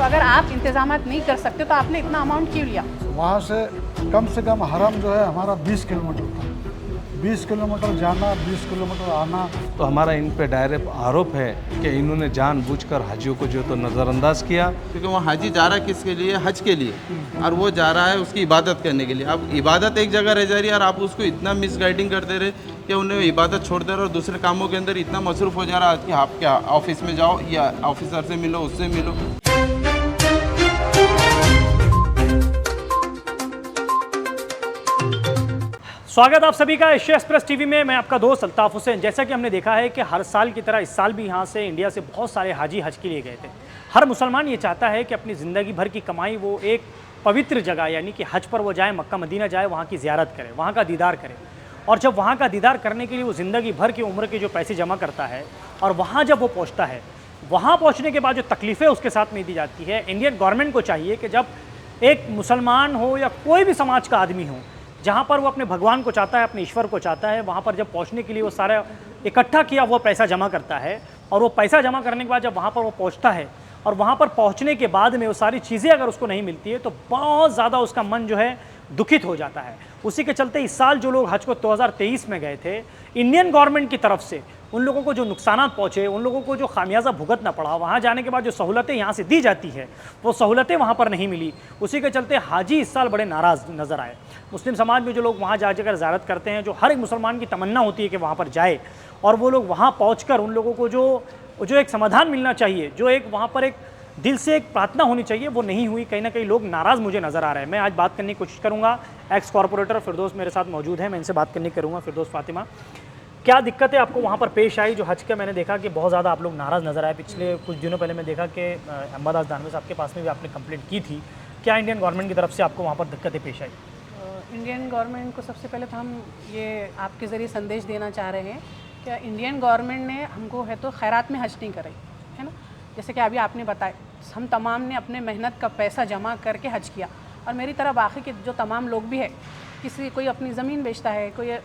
तो अगर आप इंतजाम नहीं कर सकते तो आपने इतना अमाउंट क्यों लिया? वहाँ से कम हरम जो है हमारा 20 किलोमीटर था। 20 किलोमीटर जाना, 20 किलोमीटर आना। तो हमारा इन पे डायरेक्ट आरोप है कि इन्होंने जानबूझकर हाजियों को जो तो नज़रअंदाज किया, क्योंकि वो हाजी जा रहा है किसके लिए? हज के लिए, और वो जा रहा है उसकी इबादत करने के लिए। अब इबादत एक जगह रह जा रही है और आप उसको इतना मिसगाइडिंग कर दे रहे कि उन्हें इबादत छोड़ दे रहे और दूसरे कामों के अंदर इतना मसरूफ़ हो जा रहा है कि आप क्या ऑफिस में जाओ या ऑफिसर से मिलो, उससे मिलो। स्वागत आप सभी का एशिया एक्सप्रेस टीवी में। मैं आपका दोस्त अल्ताफ हुसैन। जैसा कि हमने देखा है कि हर साल की तरह इस साल भी यहाँ से इंडिया से बहुत सारे हाजी हज के लिए गए थे। हर मुसलमान ये चाहता है कि अपनी ज़िंदगी भर की कमाई वो एक पवित्र जगह यानी कि हज पर वो जाए, मक्का मदीना जाए, वहाँ की ज़ियारत करे, वहाँ का दीदार करे। और जब वहाँ का दीदार करने के लिए वो ज़िंदगी भर की उम्र के जो पैसे जमा करता है और वहाँ जब वो पहुँचता है, वहाँ पहुँचने के बाद जो तकलीफ़ें उसके साथ में दी जाती है, इंडियन गवर्नमेंट को चाहिए कि जब एक मुसलमान हो या कोई भी समाज का आदमी हो, जहाँ पर वो अपने भगवान को चाहता है, अपने ईश्वर को चाहता है, वहाँ पर जब पहुँचने के लिए वो सारा इकट्ठा किया वो पैसा जमा करता है और वो पैसा जमा करने के बाद जब वहाँ पर वो पहुँचता है और वहाँ पर पहुँचने के बाद में वो सारी चीज़ें अगर उसको नहीं मिलती है तो बहुत ज़्यादा उसका मन जो है दुखित हो जाता है। उसी के चलते इस साल जो लोग हज को 2023 में गए थे, इंडियन गवर्नमेंट की तरफ से उन लोगों को जो नुकसानात पहुँचे, उन लोगों को जो खामियाजा भुगतना पड़ा, वहाँ जाने के बाद जो सहूलतें यहाँ से दी जाती है वो सहूलतें वहाँ पर नहीं मिली। उसी के चलते हाजी इस साल बड़े नाराज़ नज़र आए। मुस्लिम समाज में जो लोग वहाँ जाकर ज़ियारत करते हैं, जो हर एक मुसलमान की तमन्ना होती है कि वहाँ पर जाए और वो लोग वहाँ पहुँचकर उन लोगों को जो एक समाधान मिलना चाहिए, जो एक वहाँ पर एक दिल से एक प्रार्थना होनी चाहिए, वो नहीं हुई। कहीं ना कहीं लोग नाराज़ मुझे नज़र आ रहे हैं। मैं आज बात करने की कोशिश करूँगा, एक्स कॉरपोरेटर फिरदौस मेरे साथ मौजूद है, मैं इनसे बात करने की करूँगा। फिरदौस फातिमा, क्या दिक्कतें आपको वहाँ पर पेश आई जो हज का मैंने देखा कि बहुत ज़्यादा आप लोग नाराज़ नज़र आए? पिछले कुछ दिनों पहले मैं देखा कि अहमद दानवे साहब के पास में भी आपने कंप्लेंट की थी। क्या इंडियन गवर्नमेंट की तरफ से आपको वहाँ पर दिक्कतें पेश आई? इंडियन गवर्नमेंट को सबसे पहले तो हम ये आपके ज़रिए संदेश देना चाह रहे हैं कि इंडियन गवर्नमेंट ने हमको है तो खैरात में हज नहीं कराई है ना। जैसे कि अभी आपने बताया, हम तमाम ने अपने मेहनत का पैसा जमा करके हज किया और मेरी तरह बाकी के जो तमाम लोग भी है, कोई अपनी ज़मीन बेचता है, कोई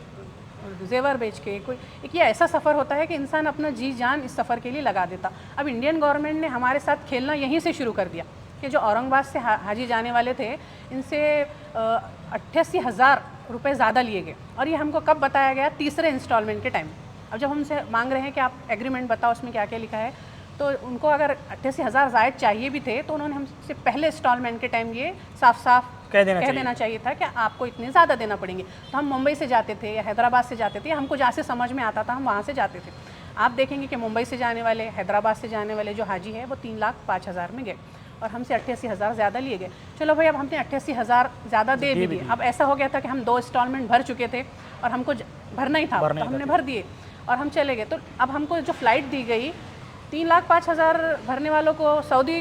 जेवर बेच के, कोई एक ये ऐसा सफ़र होता है कि इंसान अपना जी जान इस सफ़र के लिए लगा देता। अब इंडियन गवर्नमेंट ने हमारे साथ खेलना यहीं से शुरू कर दिया कि जो औरंगाबाद से हाजी जाने वाले थे, इनसे 88,000 रुपये ज़्यादा लिए गए और ये हमको कब बताया गया? तीसरे इंस्टॉलमेंट के टाइम। अब जब हमसे मांग रहे हैं कि आप एग्रीमेंट बताओ उसमें क्या क्या लिखा है, तो उनको अगर 88,000 ज़ायद चाहिए भी थे तो उन्होंने हमसे पहले इंस्टॉलमेंट के टाइम ये साफ साफ कह देना चाहिए था कि आपको इतने ज़्यादा देना पड़ेंगे। तो हम मुंबई से जाते थे या हैदराबाद से जाते थे, या हमको जहाँ से समझ में आता था हम वहाँ से जाते थे। आप देखेंगे कि मुंबई से जाने वाले, हैदराबाद से जाने वाले जो हाजी है वो 3,05,000 में गए और हमसे 88,000 ज़्यादा लिए गए। चलो भाई, अब हमने 88,000 ज़्यादा दे भी दिए। अब ऐसा हो गया था कि हम 2 इंस्टॉलमेंट भर चुके थे और हमको भरना ही था, तो हमने भर दिए और हम चले गए। तो अब हमको जो फ़्लाइट दी गई, 3,05,000 भरने वालों को सऊदी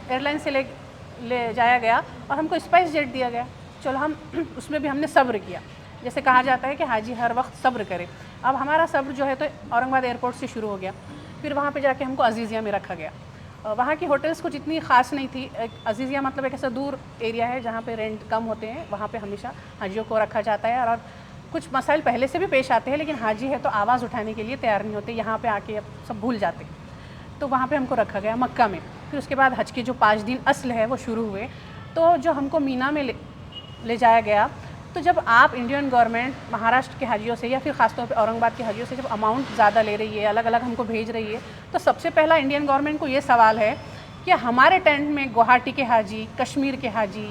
एयरलाइन से ले जाया गया और हमको स्पाइस जेट दिया गया। चलो, हम उसमें भी हमने सब्र किया। जैसे कहा जाता है कि हाजी हर वक्त सब्र करे। अब हमारा सब्र जो है तो औरंगाबाद एयरपोर्ट से शुरू हो गया, फिर वहाँ पे जाके हमको अजीज़िया में रखा गया। वहाँ की होटल्स कुछ इतनी ख़ास नहीं थी। अजीज़िया मतलब एक ऐसा दूर एरिया है जहाँ पे रेंट कम होते हैं, वहाँ पे हमेशा हाजियों को रखा जाता है और कुछ मसाइल पहले से भी पेश आते हैं, लेकिन हाजी है तो आवाज़ उठाने के लिए तैयार नहीं होते, यहाँ पे आके अब सब भूल जाते। तो वहाँ पे हमको रखा गया मक्का में। फिर उसके बाद हज के जो 5 दिन असल है वो शुरू हुए। तो जो हमको मीना में ले जाया गया, तो जब आप इंडियन गवर्नमेंट महाराष्ट्र के हाजियों से या फिर ख़ासतौर पे औरंगाबाद के हाजियों से जब अमाउंट ज़्यादा ले रही है, अलग अलग हमको भेज रही है, तो सबसे पहला इंडियन गवर्नमेंट को ये सवाल है कि हमारे टेंट में गुवाहाटी के हाजी, कश्मीर के हाजी,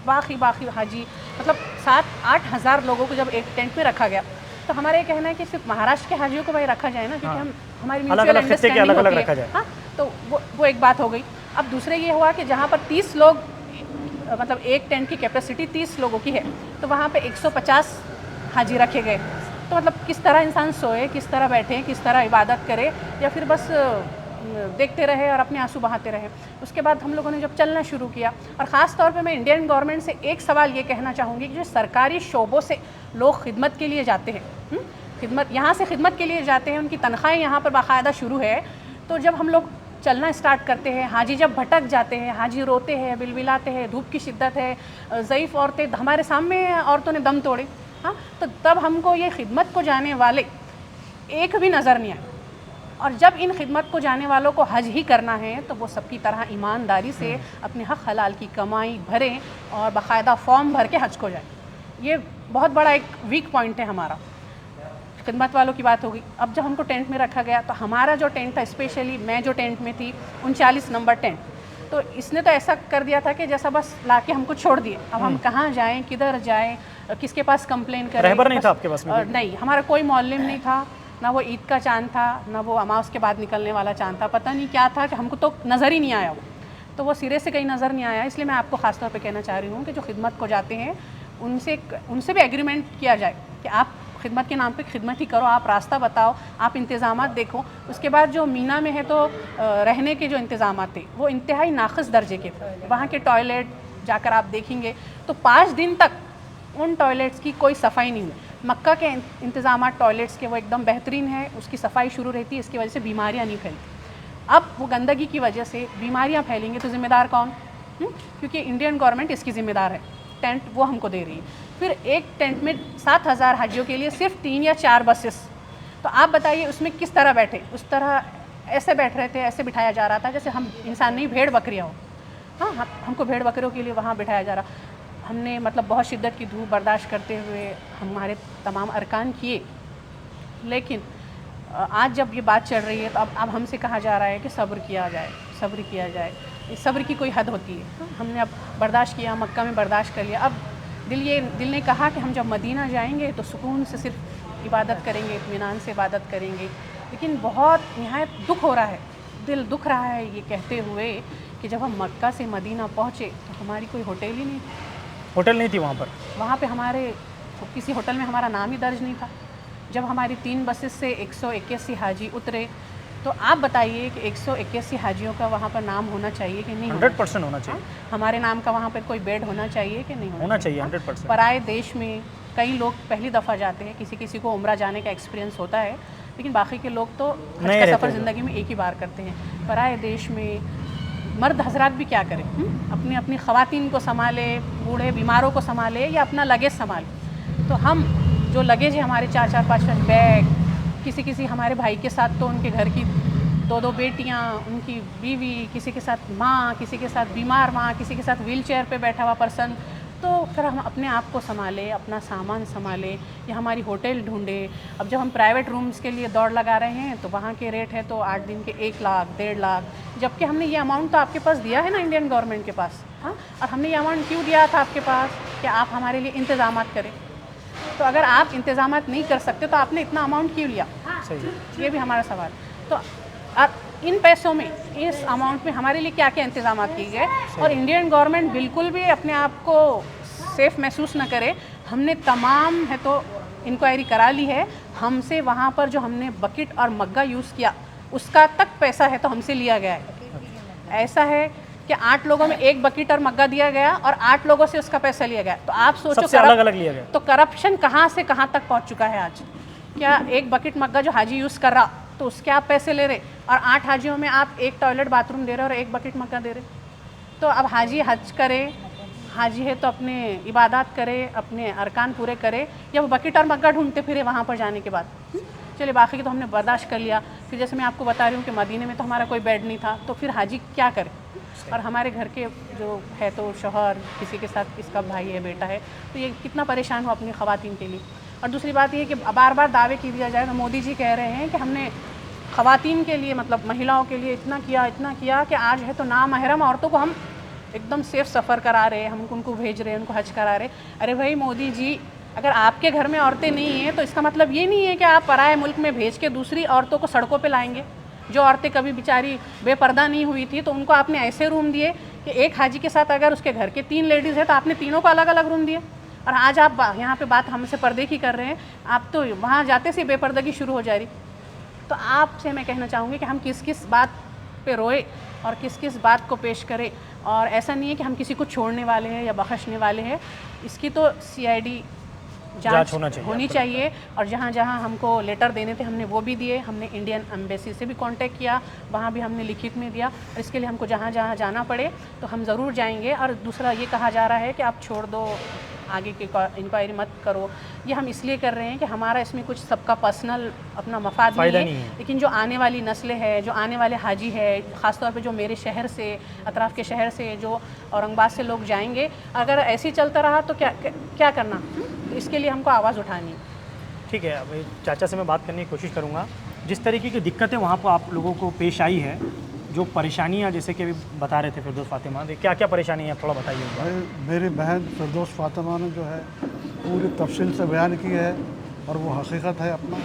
बाकी हाजी, मतलब 7-8 हज़ार लोगों को जब एक टेंट में रखा गया, तो हमारा ये कहना है कि सिर्फ महाराष्ट्र के हाजियों को भाई रखा जाए ना, क्योंकि हम हमारी म्यूचुअल अंडरस्टैंडिंग होती है। हाँ, तो वो एक बात हो गई। अब दूसरे ये हुआ कि जहाँ पर 30 लोग, मतलब एक टेंट की कैपेसिटी 30 लोगों की है, तो वहाँ पे 150 हाजी रखे गए। तो मतलब किस तरह इंसान सोए, किस तरह बैठे, किस तरह इबादत करे, या फिर बस देखते रहे और अपने आंसू बहाते रहे। उसके बाद हम लोगों ने जब चलना शुरू किया, और ख़ास तौर पे मैं इंडियन गवर्नमेंट से एक सवाल ये कहना चाहूँगी कि जो सरकारी शोबों से लोग खिदमत के लिए जाते हैं, यहाँ से खिदमत के लिए जाते हैं, उनकी तनख्वाहें यहाँ पर बाकायदा शुरू है। तो जब हम लोग चलना स्टार्ट करते हैं, हाजी जब भटक जाते हैं, हाजी रोते हैं, बिलबिलाते हैं, धूप की शिद्दत है, ज़ईफ़ औरतें, हमारे सामने औरतों ने दम तोड़े, हाँ, तो तब हमको ये खिदमत को जाने वाले एक भी नज़र नहीं आए। और जब इन खिदमत को जाने वालों को हज ही करना है तो वो सबकी तरह ईमानदारी से अपने हक हलाल की कमाई भरें और बाकायदा फॉर्म भर के हज को जाएं। ये बहुत बड़ा एक वीक पॉइंट है हमारा। खिदमत वालों की बात होगी। अब जब हमको टेंट में रखा गया तो हमारा जो टेंट था, स्पेशली मैं जो टेंट में थी 39 नंबर टेंट, तो इसने तो ऐसा कर दिया था कि जैसा बस लाके हमको छोड़ दिए। अब हम कहाँ जाएं, किधर जाएं, किसके पास कंप्लेन करें। रहबर नहीं था आपके पास में? नहीं, हमारा कोई मौलम नहीं था, ना वो ईद का चांद था, ना वो अमावस के बाद निकलने वाला चांद था। पता नहीं क्या था कि हमको तो नज़र ही नहीं आया वो, तो वो सिरे से कहीं नज़र नहीं आया। इसलिए मैं आपको ख़ास तौर पे कहना चाह रही हूँ कि जो खिदमत को जाते हैं उनसे भी एग्रीमेंट किया जाए कि आप खिदमत के नाम पे खिदमत ही करो, आप रास्ता बताओ, आप इंतज़ामात देखो। उसके बाद जो मीना में है तो रहने के जो इंतज़ामात थे वो इंतहाई नाक़िस दर्जे के थे। वहाँ के टॉयलेट जाकर आप देखेंगे तो 5 दिन तक उन टॉयलेट्स की कोई सफाई नहीं हुई। मक्का के इंतज़ामात टॉयलेट्स के वो एकदम बेहतरीन है, उसकी सफाई शुरू रहती है, इसकी वजह से बीमारियाँ नहीं फैलती। अब वो गंदगी की वजह से बीमारियाँ फैलेंगी तो ज़िम्मेदार कौन? क्योंकि इंडियन गवर्नमेंट इसकी ज़िम्मेदार है, टेंट वो हमको दे रही है। फिर एक टेंट में 7000 हाजियों के लिए सिर्फ 3 या 4 बसेस, तो आप बताइए उसमें किस तरह बैठे? उस तरह ऐसे बैठ रहे थे, ऐसे बिठाया जा रहा था जैसे हम इंसान नहीं, भेड़ बकरियाँ हो। हाँ, हमको भेड़ बकरियों के लिए वहाँ बिठाया जा रहा। हमने मतलब बहुत शिद्दत की धूप बर्दाश्त करते हुए हमारे तमाम अरकान किए, लेकिन आज जब ये बात चल रही है तो अब हमसे कहा जा रहा है कि सब्र किया जाए, सब्र किया जाए। इस सब्र की कोई हद होती है। हमने अब बर्दाश्त किया, मक्का में बर्दाश्त कर लिया। अब दिल ने कहा कि हम जब मदीना जाएंगे तो सुकून से सिर्फ इबादत करेंगे, इत्मीनान से इबादत करेंगे। लेकिन बहुत निहायत दुख हो रहा है, दिल दुख रहा है ये कहते हुए कि जब हम मक्का से मदीना पहुँचे तो हमारी कोई होटल ही नहीं थी। होटल नहीं थी वहाँ पर? वहाँ पे हमारे किसी होटल में हमारा नाम ही दर्ज नहीं था। जब हमारी 3 बसेस से 181 हाजी उतरे तो आप बताइए कि 181 हाजियों का वहाँ पर नाम होना चाहिए कि नहीं? 100% होना चाहिए। हमारे नाम का वहाँ पर कोई बेड होना चाहिए कि नहीं? होना चाहिए 100%। पराए देश में कई लोग पहली दफ़ा जाते हैं, किसी को उम्रा जाने का एक्सपीरियंस होता है, लेकिन बाकी के लोग तो हज का सफ़र ज़िंदगी में एक ही बार करते हैं। पराए देश में मर्द हजरात भी क्या करें? अपनी ख़वातीन को संभाले, बूढ़े बीमारों को संभाले या अपना लगेज संभाले। तो हम जो लगेज है हमारे 4-4, 5-5 बैग, किसी हमारे भाई के साथ तो उनके घर की 2-2 बेटियां, उनकी बीवी, किसी के साथ माँ, किसी के साथ बीमार माँ, किसी के साथ व्हील चेयर पे बैठा हुआ पर्सन। तो फिर हम अपने आप को संभाले, अपना सामान संभाले या हमारी होटल ढूंढे। अब जब हम प्राइवेट रूम्स के लिए दौड़ लगा रहे हैं तो वहाँ के रेट है तो 8 दिन के 1 लाख, 1.5 लाख, जबकि हमने ये अमाउंट तो आपके पास दिया है ना इंडियन गवर्नमेंट के पास। हाँ, और हमने ये अमाउंट क्यों दिया था आपके पास कि आप हमारे लिए इंतज़ामात करें। तो अगर आप इंतज़ामात नहीं कर सकते तो आपने इतना अमाउंट क्यों लिया? सही, ये भी हमारा सवाल। तो इन पैसों में, इस अमाउंट में हमारे लिए क्या क्या इंतज़ामात किए गए? और इंडियन गवर्नमेंट बिल्कुल भी अपने आप को सेफ़ महसूस न करे। हमने तमाम है तो इंक्वायरी करा ली है, हमसे वहाँ पर जो हमने बकेट और मग्गा यूज़ किया उसका तक पैसा है तो हमसे लिया गया है। ऐसा है कि 8 लोगों में 1 बकेट और मग्गा दिया गया और 8 लोगों से उसका पैसा लिया गया। तो आप सोचो अलग-अलग लिया गया। तो करप्शन कहाँ से कहाँ तक पहुँच चुका है आज। क्या 1 बकेट मग्गा जो हाजी यूज़ कर रहा तो उसके आप पैसे ले रहे और 8 हाजियों में आप 1 टॉयलेट बाथरूम दे रहे और 1 बकेट मग्गा दे रहे। तो अब हाजी हज करे, हाजी है तो अपने इबादत करे, अपने अरकान पूरे करे, या वो बकेट और मग्गा ढूंढते फिरे वहाँ पर जाने के बाद? चलिए, बाकी की तो हमने बर्दाश्त कर लिया। फिर जैसे मैं आपको बता रही हूँ कि मदीने में तो हमारा कोई बेड नहीं था, तो फिर हाजी क्या करे? और हमारे घर के जो है तो शौहर, किसी के साथ किसका भाई है, बेटा है, तो ये कितना परेशान हो अपनी ख़वातीन के लिए। और दूसरी बात ये कि बार बार दावे की दिया जाए तो मोदी जी कह रहे हैं कि हमने ख़वातीन के लिए, मतलब महिलाओं के लिए इतना किया कि आज है तो नामहरम औरतों को हम एकदम सेफ सफ़र करा रहे हैं, हम उनको भेज रहे हैं, उनको हज करा रहे। अरे भाई मोदी जी, अगर आपके घर में औरतें नहीं हैं तो इसका मतलब ये नहीं है कि आप पराए मुल्क में भेज के दूसरी औरतों को सड़कों पे लाएंगे। जो औरतें कभी बेचारी बेपर्दा नहीं हुई थी तो उनको आपने ऐसे रूम दिए कि एक हाजी के साथ अगर उसके घर के 3 लेडीज़ है तो आपने तीनों को अलग अलग रूम दिए। और आज आप यहाँ पे बात हमसे पर्दे की कर रहे हैं, आप तो वहाँ जाते से बेपर्दगी शुरू हो जा रही। तो आपसे मैं कहना चाहूँगी कि हम किस किस बात पे रोए और किस किस बात को पेश करें। और ऐसा नहीं है कि हम किसी को छोड़ने वाले हैं या बख्शने वाले हैं, इसकी तो CID जांच होनी चाहिए। और जहाँ जहाँ हमको लेटर देने थे हमने वो भी दिए, हमने इंडियन एम्बेसी से भी कांटेक्ट किया, वहाँ भी हमने लिखित में दिया। और इसके लिए हमको जहाँ जहाँ जाना पड़े तो हम ज़रूर जाएंगे। और दूसरा ये कहा जा रहा है कि आप छोड़ दो आगे की इंक्वायरी मत करो। ये हम इसलिए कर रहे हैं कि हमारा इसमें कुछ सबका पर्सनल अपना मफाद फ़ायदा नहीं नहीं है, है। लेकिन जो आने वाली नस्लें हैं, जो आने वाले हाजी है, ख़ासतौर पे जो मेरे शहर से, अतराफ़ के शहर से, जो औरंगाबाद से लोग जाएंगे, अगर ऐसे ही चलता रहा तो क्या करना। तो इसके लिए हमको आवाज़ उठानी। ठीक है, अब चाचा से मैं बात करने की कोशिश करूँगा। जिस तरीके की दिक्कतें वहाँ पर आप लोगों को पेश आई है, जो परेशानियाँ जैसे कि अभी बता रहे थे फिरदौस फातिमा, क्या क्या परेशानी है थोड़ा बताइए। भाई मेरी बहन फिरदौस फातिमा ने जो है पूरी तफसील से बयान की है और वो हकीकत है अपना।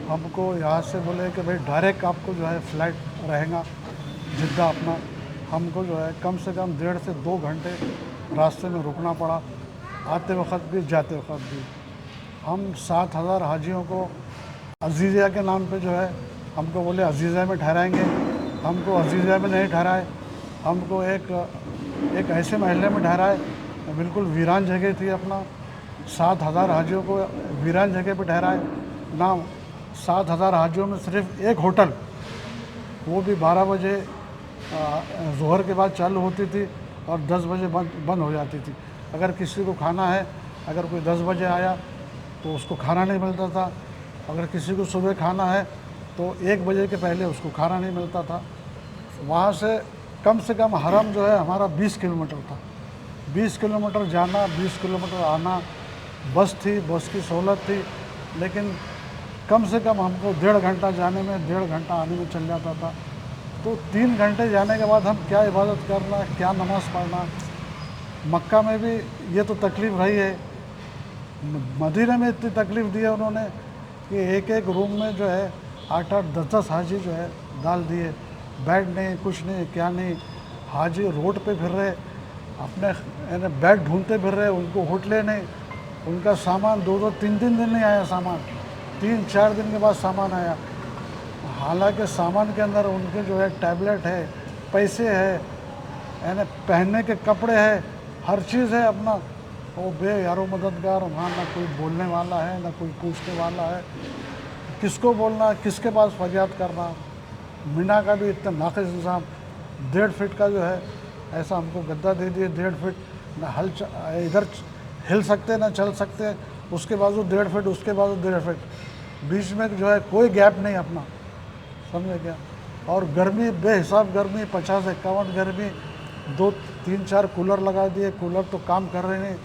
हमको यहाँ से बोले कि भाई डायरेक्ट आपको जो है फ़्लाइट रहेगा जिद्दा अपना। हमको जो है कम से कम 1.5 से 2 घंटे रास्ते में रुकना पड़ा, आते वक्त भी जाते वक्त भी। हम 7,000 हाजियों को अजीज़िया के नाम पे जो है हमको बोले अजीज़िया में ठहराएंगे। हमको अजीज़िया में नहीं ठहराए, हमको एक ऐसे महल्ले में ठहराए, बिल्कुल वीरान जगह थी अपना। 7,000 हाजियों को वीरान जगह पे ठहराए ना। 7,000 हाजियों में सिर्फ एक होटल, वो भी 12 बजे ज़ोहर के बाद चालू होती थी और 10 बजे बंद हो जाती थी। अगर किसी को खाना है, अगर कोई 10 बजे आया तो उसको खाना नहीं मिलता था। अगर किसी को सुबह खाना है तो 1 बजे के पहले उसको खाना नहीं मिलता था। वहाँ से कम हरम जो है हमारा 20 किलोमीटर था। 20 किलोमीटर जाना, 20 किलोमीटर आना। बस थी, बस की सहूलत थी, लेकिन कम से कम हमको 1.5 घंटा जाने में, 1.5 घंटा आने में चल जाता था। तो 3 घंटे जाने के बाद हम क्या इबादत करना, क्या नमाज़ पढ़ना। मक्का में भी ये तो तकलीफ़ रही है, मदीना में इतनी तकलीफ़ दी है उन्होंने कि एक रूम में जो है 8-8, 10-10 हाजी जो है डाल दिए। बेड नहीं, कुछ नहीं, क्या नहीं। हाजी रोड पे फिर रहे, अपने बेड ढूंढते फिर रहे, उनको होटलें नहीं, उनका सामान 2-2, 3-3 दिन नहीं आया सामान, 3-4 दिन के बाद सामान आया। हालांकि सामान के अंदर उनके जो है टैबलेट है, पैसे है, यानी पहनने के कपड़े है, हर चीज़ है अपना। वो यारो मददगार वहाँ ना कोई बोलने वाला है, ना कोई पूछने वाला है। किसको बोलना, किसके पास फरियाद करना। मीना का भी इतना नाक़िस इंतज़ाम, 1.5 फीट का जो है ऐसा हमको गद्दा दे दिए, 1.5 फीट ना इधर हिल सकते ना चल सकते, उसके बाजू 1.5 फीट, उसके बाजू 1.5 फीट, बीच में जो है कोई गैप नहीं अपना, समझे क्या। और गर्मी बेहिसाब गर्मी, 50-51 गर्मी, 2-3-4 कूलर लगा दिए, कूलर तो काम कर रहे नहीं,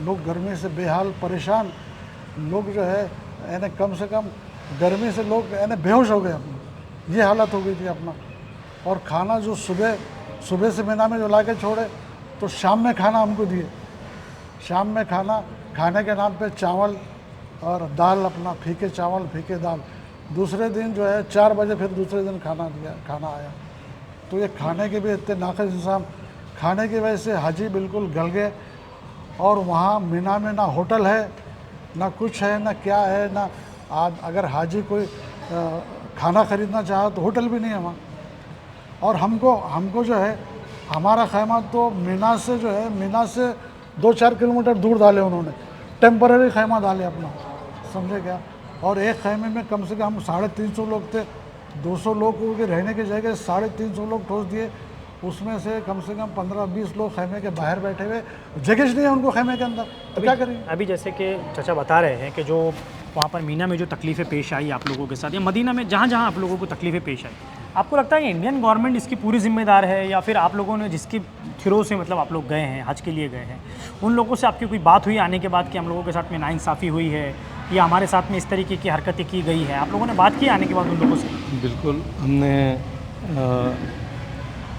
लोग गर्मी से बेहाल परेशान। लोग जो है यानी कम से कम गर्मी से लोग यानी बेहोश हो गए अपना, ये हालत हो गई थी अपना। और खाना जो सुबह से मीना में जो ला के छोड़े तो शाम में खाना हमको दिए। शाम में खाने के नाम पे चावल और दाल, अपना फीके चावल फीके दाल। दूसरे दिन जो है 4 बजे फिर दूसरे दिन खाना आया। तो ये खाने के भी इतने नाक़िस इंतज़ाम, खाने की वजह से हाजी बिल्कुल गल गए। और वहाँ मीना में ना होटल है, ना कुछ है, ना क्या है, ना अगर हाजी कोई खाना ख़रीदना चाहे तो होटल भी नहीं है वहाँ। और हमको जो है हमारा खैमा तो मीना से जो है, मीना से 2-4 किलोमीटर दूर डाले उन्होंने, टेम्पररी खैमा डाले अपना, समझे क्या। और एक खैमे में कम से कम 350 लोग थे, 200 लोगों के रहने की जगह 350 लोग ठोस दिए। उसमें से कम 15-20 लोग खैमे के बाहर बैठे हुए, जगह नहीं है उनको खैमे के अंदर, तो क्या करेंगे। अभी जैसे कि चाचा बता रहे हैं कि जो वहाँ पर मीना में जो तकलीफ़ें पेश आई आप लोगों के साथ, या मदीना में जहाँ जहाँ आप लोगों को तकलीफ़ें पेश आई, आपको लगता है इंडियन गवर्नमेंट इसकी पूरी जिम्मेदार है, या फिर आप लोगों ने जिसके थ्रू से मतलब आप लोग गए हैं, हज के लिए गए हैं, उन लोगों से आपकी कोई बात हुई आने के बाद कि हम लोगों के साथ में नाइंसाफ़ी हुई है, या हमारे साथ में इस तरीके की हरकतें की गई है, आप लोगों ने बात की आने के बाद उन लोगों से? बिल्कुल, हमने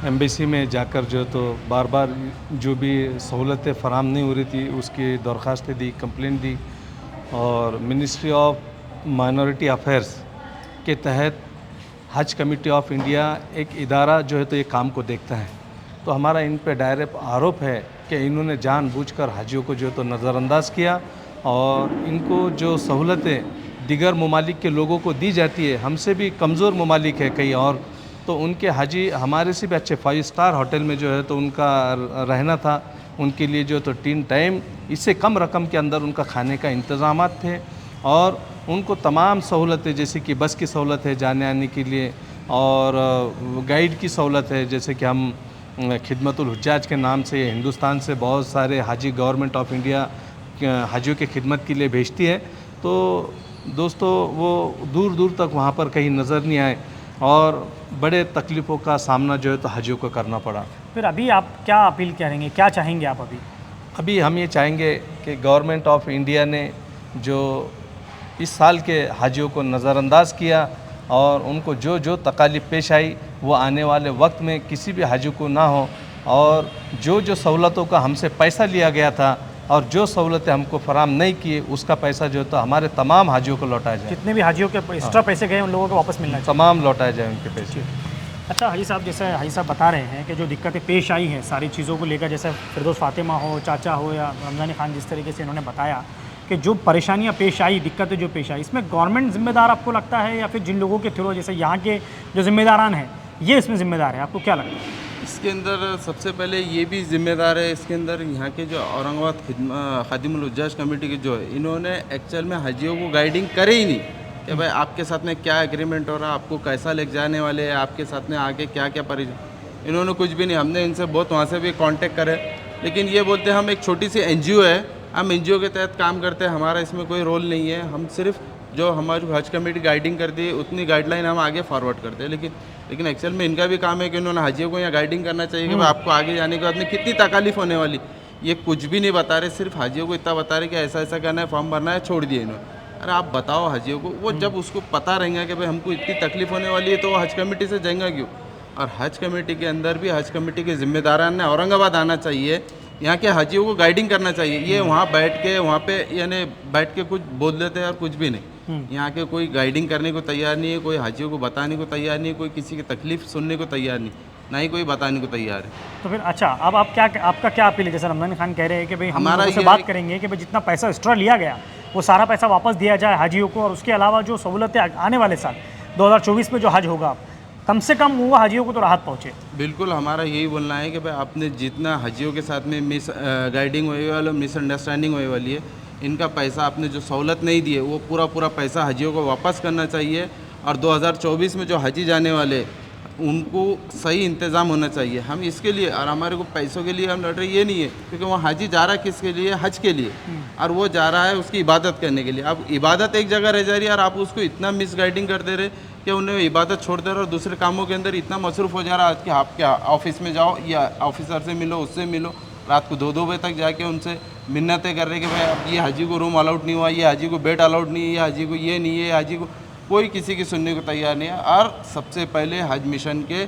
एम्बेसी में जाकर जो तो बार बार जो भी सहूलतें फ़राहम नहीं हो रही थी उसकी दरख्वास्तें दी, कंप्लेंट दी। और मिनिस्ट्री ऑफ माइनॉरिटी अफेयर्स के तहत हज कमेटी ऑफ इंडिया एक इदारा जो है तो ये काम को देखता है। तो हमारा इन पे डायरेक्ट आरोप है कि इन्होंने जानबूझकर हाजियों को जो है तो नज़रअंदाज किया, और इनको जो सहूलतें दिगर ममालिक के लोगों को दी जाती है, हमसे भी कमज़ोर ममालिक है कई और, तो उनके हाजी हमारे से भी अच्छे 5 स्टार होटल में जो है तो उनका रहना था। उनके लिए जो तो 3 टाइम इससे कम रकम के अंदर उनका खाने का इंतज़ामात थे, और उनको तमाम सहूलतें जैसे कि बस की सहूलत है जाने आने के लिए, और गाइड की सहूलत है, जैसे कि हम खिदमतुल हुज्जाज के नाम से हिंदुस्तान से बहुत सारे हाजी गवर्नमेंट ऑफ इंडिया हाजियों की खिदमत के लिए भेजती है, तो दोस्तों वो दूर दूर तक वहाँ पर कहीं नज़र नहीं आए और बड़े तकलीफ़ों का सामना जो है तो हाजियों को करना पड़ा। फिर अभी आप क्या अपील करेंगे, क्या चाहेंगे आप अभी? हम ये चाहेंगे कि गवर्नमेंट ऑफ इंडिया ने जो इस साल के हाजियों को नज़रअंदाज किया और उनको जो जो तकालीफ पेश आई वो आने वाले वक्त में किसी भी हाजी को ना हो, और जो सहूलतों का हमसे पैसा लिया गया था और जो सहूलतें हमको फराम नहीं की उसका पैसा जो तो हमारे तमाम हाजियों को लौटाया जाए। जितने भी हाजियों के एक्स्ट्रा पैसे गए उन लोगों को वापस मिलना चाहिए, तमाम लौटाए जाए उनके पैसे। अच्छा हाजी साहब, जैसे हाजी साहब बता रहे हैं कि जो दिक्कतें पेश आई हैं सारी चीज़ों को लेकर, जैसे फिरदौस फातिमा हो, चाचा हो या रमज़ानी खान, जिस तरीके से इन्होंने बताया कि जो परेशानियां पेश आई, दिक्कतें जो पेश आई, इसमें गवर्नमेंट जिम्मेदार आपको लगता है या फिर जिन लोगों के थ्रू जैसे यहाँ के जो जिम्मेदारान हैं ये इसमें जिम्मेदार है, आपको क्या लगता है? इसके अंदर सबसे पहले ये भी जिम्मेदार है, इसके अंदर यहाँ के जो औरंगाबाद खादिमुल हुज्जाज कमेटी के जो है, इन्होंने एक्चुअल में हाजियों को गाइडिंग करे ही नहीं कि भाई आपके साथ में क्या एग्रीमेंट हो रहा है, आपको कैसा ले जाने वाले हैं, आपके साथ में आके क्या क्या परेशान, इन्होंने कुछ भी नहीं। हमने इनसे बहुत वहाँ से भी कांटेक्ट करे, लेकिन ये बोलते हैं हम एक छोटी सी एनजीओ है, हम एनजीओ के तहत काम करते हैं, हमारा इसमें कोई रोल नहीं है, हम सिर्फ जो हमारी हज कमेटी गाइडिंग करती है उतनी गाइडलाइन हम आगे फॉरवर्ड करते हैं। लेकिन एक्चुअल में इनका भी काम है कि उन्होंने हाजियों को यहाँ गाइडिंग करना चाहिए कि भाई आपको आगे जाने के बाद में कितनी तकालीफ होने वाली, ये कुछ भी नहीं बता रहे, सिर्फ हाजियों को इतना बता रहे कि ऐसा ऐसा करना है, फॉर्म भरना है, छोड़ दिए इन्होंने। अरे आप बताओ हाजियों को, वो जब उसको पता रहेगा कि भाई हमको इतनी तकलीफ होने वाली है तो वो हज कमेटी से जाएंगे क्यों? और हज कमेटी के अंदर भी हज कमेटी के जिम्मेदारान ने औरंगाबाद आना चाहिए, यहाँ के हाजियों को गाइडिंग करना चाहिए। ये वहाँ बैठ के वहाँ पे यानी बैठ के कुछ बोल देते हैं और कुछ भी नहीं, यहाँ के कोई गाइडिंग करने को तैयार नहीं है, कोई हाजियों को बताने को तैयार नहीं है, कोई किसी की तकलीफ सुनने को तैयार नहीं, ना ही कोई बताने को तैयार है। तो फिर अच्छा, अब आप क्या, आपका क्या अपील है? जैसे रमज़ान खान कह रहे हैं कि भाई हम हमारा लोगों से ये बात करेंगे कि भाई जितना पैसा एक्स्ट्रा लिया गया वो सारा पैसा वापस दिया जाए हाजियों को, और उसके अलावा जो सहूलतें आने वाले साल 2024 में जो हज होगा कम से कम वो हाजियों को तो राहत पहुँचे। बिल्कुल हमारा यही बोलना है कि भाई आपने जितना हाजियों के साथ में मिस गाइडिंग हुई वाली, मिसअंडरस्टैंडिंग हुई वाली है, इनका पैसा आपने जो सहूलत नहीं दी है वो पूरा पैसा हाजियों को वापस करना चाहिए। और 2024 में जो हाजी जाने वाले उनको सही इंतज़ाम होना चाहिए। हम इसके लिए और हमारे को पैसों के लिए हम लड़ रहे ये नहीं है, क्योंकि वो हाजी जा रहा है किसके लिए? हज के लिए, और वो जा रहा है उसकी इबादत करने के लिए। अब इबादत एक जगह रह जा रही है और आप उसको इतना मिस गाइडिंग कर दे रहे कि उन्हें इबादत छोड़ दे रहे और दूसरे कामों के अंदर इतना मसरूफ़ हो जा रहा है कि आप क्या ऑफिस में जाओ या ऑफिसर से मिलो, उससे मिलो, रात को 2-2 बजे तक जाके उनसे मिन्नतें कर रहे कि भाई अब ये हाजी को रूम अलाउड नहीं हुआ, ये हाजी को बेड अलाउड नहीं है, ये हाजी को ये नहीं है, हाजी को कोई किसी की सुनने को तैयार नहीं है। और सबसे पहले हज मिशन के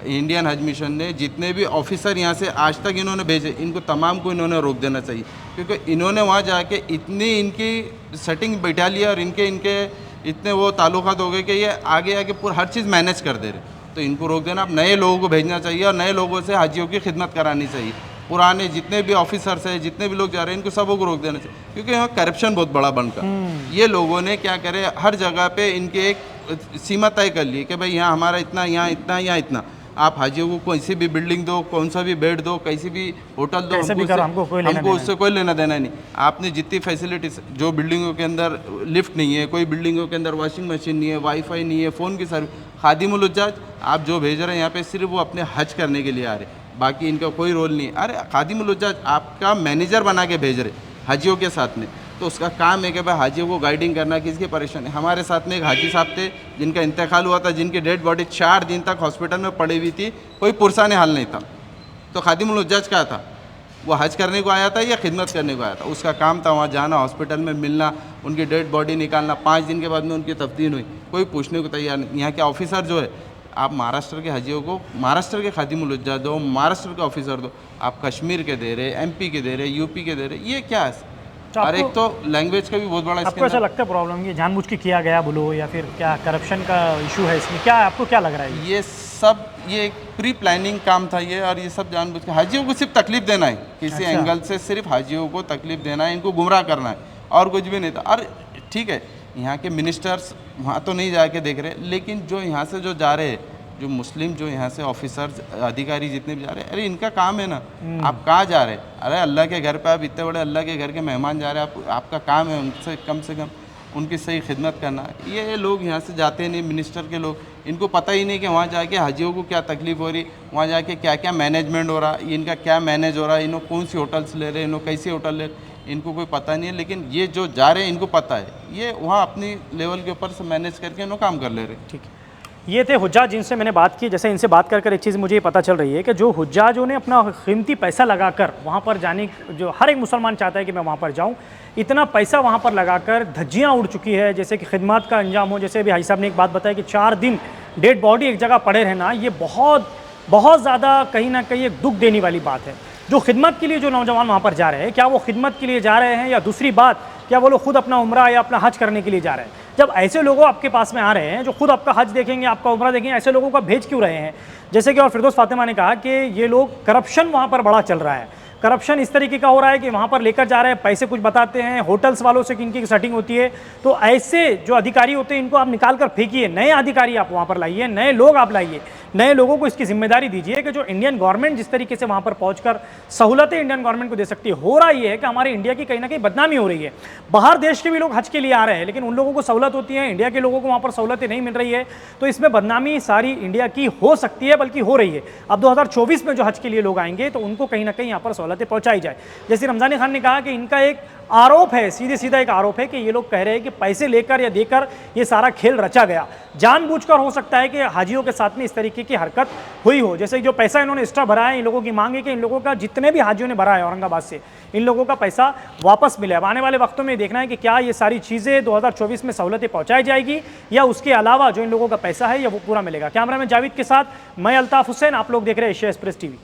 इंडियन हज मिशन ने जितने भी ऑफिसर यहाँ से आज तक इन्होंने भेजे, इनको तमाम को इन्होंने रोक देना चाहिए, क्योंकि इन्होंने वहाँ जाके इतनी इनकी सेटिंग बैठा लिया और इनके इतने वो ताल्लुकात हो गए कि ये आगे आके पूरा हर चीज़ मैनेज कर दे रहे। तो इनको रोक देना, अब नए लोगों को भेजना चाहिए और नए लोगों से हाजियों की खिदमत करानी चाहिए। पुराने जितने भी ऑफिसर्स हैं, जितने भी लोग जा रहे हैं, इनको सबों को रोक देना चाहिए, क्योंकि यहाँ करप्शन बहुत बड़ा बनकर ये लोगों ने क्या करे, हर जगह पे इनके एक सीमा तय कर ली कि भाई यहाँ हमारा इतना, यहाँ इतना, यहाँ इतना। आप हाजियों को कोई भी बिल्डिंग दो, कौन सा भी बेड दो, कैसी भी होटल दो, हमको उससे कोई लेना देना नहीं। आपने जितनी फैसिलिटीज, जो बिल्डिंगों के अंदर लिफ्ट नहीं है, कोई बिल्डिंगों के अंदर वॉशिंग मशीन नहीं है, वाईफाई नहीं है, फ़ोन की सर्विस, खादिमुल हुज्जाज आप जो भेज रहे हैं यहाँ पे सिर्फ वो अपने हज करने के लिए आ रहे, बाकी इनका कोई रोल नहीं है। अरे खादिमुल हुज्जाज आपका मैनेजर बना के भेज रहे हाजियों के साथ में, तो उसका काम है कि भाई हाजियों को गाइडिंग करना, किसकी परेशानी। हमारे साथ में एक हाजी साहब थे जिनका इंतकाल हुआ था, जिनकी डेड बॉडी 4 दिन तक हॉस्पिटल में पड़ी हुई थी, कोई पुरसान हाल नहीं था। तो खादिमुल हुज्जाज क्या था? वो हज करने को आया था या खिदमत करने को आया था? उसका काम था वहाँ जाना, हॉस्पिटल में मिलना, उनकी डेड बॉडी निकालना, 5 दिन के बाद में उनकी तफ्तीन हुई, कोई पूछने को तैयार नहीं। यहाँ के ऑफिसर जो है, आप महाराष्ट्र के हाजियों को महाराष्ट्र के खादिमुल हुज्जाज दो, महाराष्ट्र के ऑफिसर दो, आप कश्मीर के दे रहे, MP के दे रहे, UP के दे रहे, ये क्या है? और एक तो लैंग्वेज का भी बहुत बड़ा आपको ऐसा लगता है प्रॉब्लम ये जानबूझ के किया गया बोलो, या फिर क्या करप्शन का इशू है इसमें, क्या आपको क्या लग रहा है? ये सब ये एक प्री प्लानिंग काम था ये, और ये सब जानबूझ के हाजियों को सिर्फ तकलीफ देना है, किसी एंगल से सिर्फ हाजियों को तकलीफ देना है, इनको गुमराह करना है, और कुछ भी नहीं था। और ठीक है, यहाँ के मिनिस्टर्स वहाँ तो नहीं जाके देख रहे, लेकिन जो यहाँ से जो जा रहे हैं, जो मुस्लिम जो यहाँ से ऑफिसर्स अधिकारी जितने भी जा रहे हैं, अरे इनका काम है ना, आप कहाँ जा रहे हैं? अरे अल्लाह के घर पे आप इतने बड़े अल्लाह के घर के मेहमान जा रहे हैं, आपका काम है उनसे कम से कम उनकी सही खिदमत करना। ये लोग यहाँ से जाते नहीं, मिनिस्टर के लोग, इनको पता ही नहीं कि वहाँ जाके हाजियों को क्या तकलीफ़ हो रही, वहाँ जाके क्या क्या मैनेजमेंट हो रहा, इनका क्या मैनेज हो रहा है, इन्हों कौन सी होटल्स ले रहे हैं, इन्हों कैसी होटल ले रहे, इनको कोई पता नहीं है, लेकिन ये जो जा रहे हैं इनको पता है, ये वहाँ अपनी लेवल के ऊपर से मैनेज करके इन्हों काम कर ले रहे हैं। ठीक है, ये थे हुज्जाज जिनसे मैंने बात की। जैसे इनसे बात कर एक चीज़ मुझे ये पता चल रही है कि जो हुज्जाजों ने अपना कीमती पैसा लगाकर वहाँ पर जाने, जो हर एक मुसलमान चाहता है कि मैं वहाँ पर जाऊँ, इतना पैसा वहाँ पर लगाकर धज्जियाँ उड़ चुकी है, जैसे कि खिदमत का अंजाम हो। जैसे अभी हाजी साहब ने एक बात बताई कि 4 दिन डेड बॉडी एक जगह पड़े रहना, ये बहुत ज़्यादा कहीं ना कहीं एक दुख देने वाली बात है। जो खिदमत के लिए जो नौजवान वहाँ पर जा रहे हैं, क्या वो खिदमत के लिए जा रहे हैं, या दूसरी बात क्या वो लोग खुद अपना उम्रा या अपना हज करने के लिए जा रहे हैं? जब ऐसे लोगों आपके पास में आ रहे हैं जो खुद आपका हज देखेंगे, आपका उम्रा देखेंगे, ऐसे लोगों का भेज क्यों रहे हैं? जैसे कि और फिरदौस फातिमा ने कहा कि ये लोग, करप्शन वहाँ पर बड़ा चल रहा है। करप्शन इस तरीके का हो रहा है कि वहाँ पर लेकर जा रहे हैं, पैसे कुछ बताते हैं, होटल्स वालों से इनकी सेटिंग होती है। तो ऐसे जो अधिकारी होते हैं इनको आप निकाल कर फेंकिए, नए अधिकारी आप वहाँ पर लाइए, नए लोग आप लाइए, नए लोगों को इसकी जिम्मेदारी दीजिए कि जो इंडियन गवर्नमेंट जिस तरीके से वहाँ पर पहुँचकर सहूलतें इंडियन गवर्नमेंट को दे सकती है। हो रहा ये है कि हमारे इंडिया की कहीं ना कहीं बदनामी हो रही है। बाहर देश के भी लोग हज के लिए आ रहे हैं, लेकिन उन लोगों को सहूलत होती है, इंडिया के लोगों को वहाँ पर सहूलतें नहीं मिल रही है। तो इसमें बदनामी सारी इंडिया की हो सकती है, बल्कि हो रही है। अब 2024 में जो हज के लिए लोग आएंगे तो उनको कहीं ना कहीं यहाँ पर सहूलतें पहुँचाई जाए। जैसे रमज़ानी खान ने कहा कि इनका एक आरोप है, सीधे सीधा एक आरोप है कि ये लोग कह रहे हैं कि पैसे लेकर या देकर ये सारा खेल रचा गया, जानबूझकर हो सकता है कि हाजियों के साथ में इस तरीके की हरकत हुई हो। जैसे जो पैसा इन्होंने एक्स्ट्रा भरा है, इन लोगों की मांग है कि इन लोगों का जितने भी हाजियों ने भरा है औरंगाबाद से, इन लोगों का पैसा वापस मिले। अब आने वाले वक्तों में देखना है कि क्या ये सारी चीज़ें 2024 में सहूलतें पहुँचाई जाएगी, या उसके अलावा जो इन लोगों का पैसा है या वो पूरा मिलेगा। कैमरा मैन जावेद के साथ मैं अल्ताफ हुसैन, आप लोग देख रहे हैं एशिया एक्सप्रेस टीवी।